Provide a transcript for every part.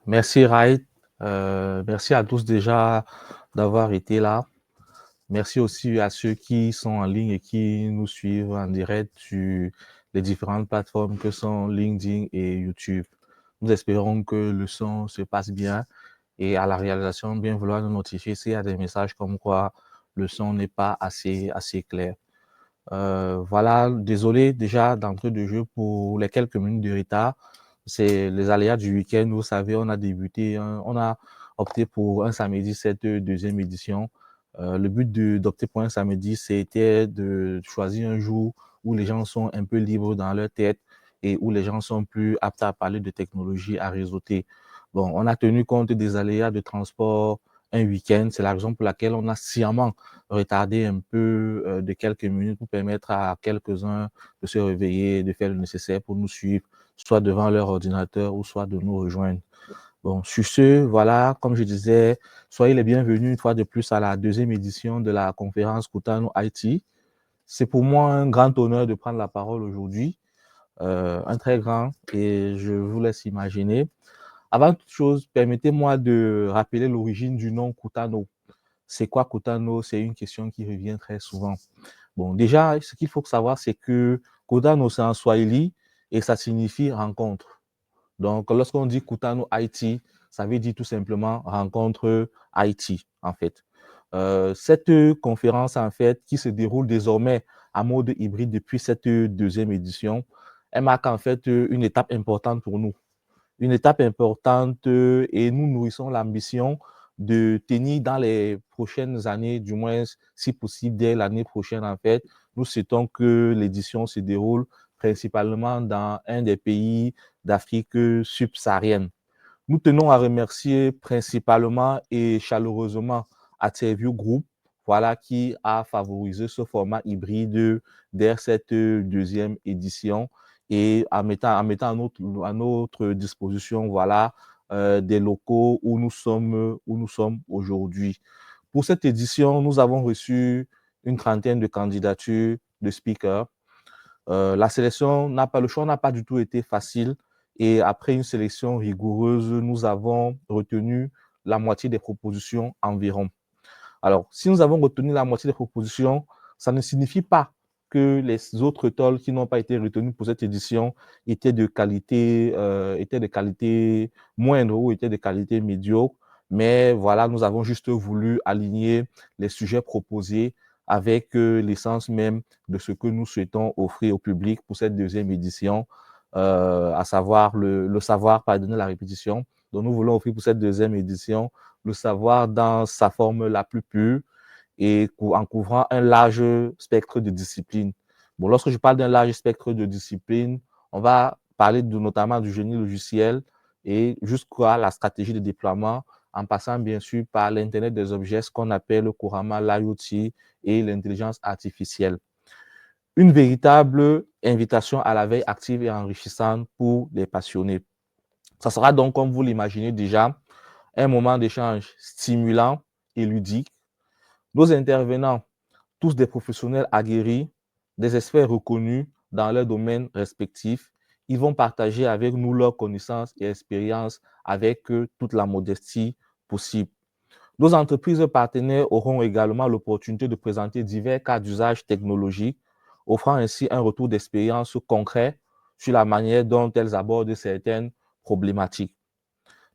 Merci Raïd. Merci à tous déjà d'avoir été là. Merci aussi à ceux qui sont en ligne et qui nous suivent en direct sur les différentes plateformes que sont LinkedIn et YouTube. Nous espérons que le son se passe bien et à la réalisation, bien vouloir nous notifier s'il y a des messages comme quoi le son n'est pas assez clair. Voilà, désolé déjà d'entrée de jeu pour les quelques minutes de retard. C'est les aléas du week-end. Vous savez, on a opté pour un samedi, cette deuxième édition. Le but d'opter pour un samedi, c'était de choisir un jour où les gens sont un peu libres dans leur tête et où les gens sont plus aptes à parler de technologie, à réseauter. Bon, on a tenu compte des aléas de transport un week-end. C'est la raison pour laquelle on a sciemment retardé un peu de quelques minutes pour permettre à quelques-uns de se réveiller, de faire le nécessaire pour nous suivre, soit devant leur ordinateur ou soit de nous rejoindre. Bon, sur ce, voilà, comme je disais, soyez les bienvenus une fois de plus à la deuxième édition de la conférence Coutano IT. C'est pour moi un grand honneur de prendre la parole aujourd'hui, un très grand, et je vous laisse imaginer. Avant toute chose, permettez-moi de rappeler l'origine du nom Coutano. C'est quoi Coutano? C'est une question qui revient très souvent. Bon, déjà, ce qu'il faut savoir, c'est que Coutano, c'est en Swahili et ça signifie rencontre. Donc, lorsqu'on dit Coutano Haïti, ça veut dire tout simplement rencontre Haïti, en fait. Cette conférence, en fait, qui se déroule désormais en mode hybride depuis cette deuxième édition, elle marque en fait une étape importante pour nous, une étape importante et nous nourrissons l'ambition de tenir dans les prochaines années, du moins si possible dès l'année prochaine en fait. Nous souhaitons que l'édition se déroule principalement dans un des pays d'Afrique subsaharienne. Nous tenons à remercier principalement et chaleureusement Interview Group, voilà, qui a favorisé ce format hybride dès cette deuxième édition et en mettant à notre disposition, voilà, des locaux où nous sommes aujourd'hui. Pour cette édition, nous avons reçu une trentaine de candidatures de speakers. La sélection le choix n'a pas du tout été facile. Et après une sélection rigoureuse, nous avons retenu la moitié des propositions environ. Alors, si nous avons retenu la moitié des propositions, ça ne signifie pas que les autres tolls qui n'ont pas été retenus pour cette édition étaient de qualité moindre ou étaient de qualité médiocre. Mais voilà, nous avons juste voulu aligner les sujets proposés avec l'essence même de ce que nous souhaitons offrir au public pour cette deuxième édition, à savoir le savoir, pardonnez la répétition, dont nous voulons offrir pour cette deuxième édition, le savoir dans sa forme la plus pure et en couvrant un large spectre de disciplines. Bon, lorsque je parle d'un large spectre de disciplines, on va parler notamment du génie logiciel et jusqu'à la stratégie de déploiement, en passant bien sûr par l'Internet des objets, ce qu'on appelle couramment l'IoT et l'intelligence artificielle. Une véritable invitation à la veille active et enrichissante pour les passionnés. Ça sera donc, comme vous l'imaginez déjà, un moment d'échange stimulant et ludique. Nos intervenants, tous des professionnels aguerris, des experts reconnus dans leurs domaines respectifs, ils vont partager avec nous leurs connaissances et expériences avec toute la modestie possible. Nos entreprises partenaires auront également l'opportunité de présenter divers cas d'usage technologique, offrant ainsi un retour d'expérience concret sur la manière dont elles abordent certaines problématiques.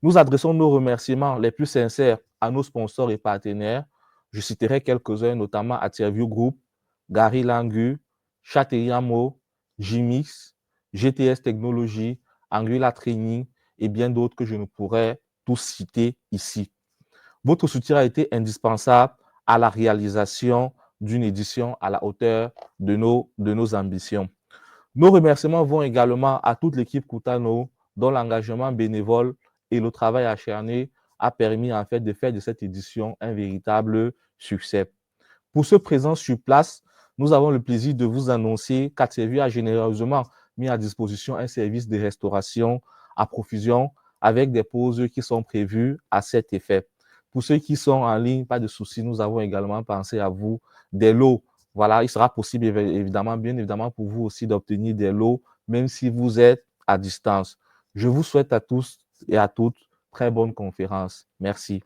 Nous adressons nos remerciements les plus sincères à nos sponsors et partenaires. Je citerai quelques-uns, notamment Interview Group, Gary Langu, Chateyamo, Jimix, GTS Technologies, Angular Training et bien d'autres que je ne pourrais tous citer ici. Votre soutien a été indispensable à la réalisation d'une édition à la hauteur de nos ambitions. Nos remerciements vont également à toute l'équipe Coutano, dont l'engagement bénévole et le travail acharné a permis en fait de faire de cette édition un véritable succès. Pour ceux présents sur place, nous avons le plaisir de vous annoncer qu'Atservie a généreusement mis à disposition un service de restauration à profusion avec des pauses qui sont prévues à cet effet. Pour ceux qui sont en ligne, pas de souci, nous avons également pensé à vous des lots. Voilà, il sera possible évidemment, bien évidemment, pour vous aussi d'obtenir des lots, même si vous êtes à distance. Je vous souhaite à tous et à toutes très bonne conférence. Merci.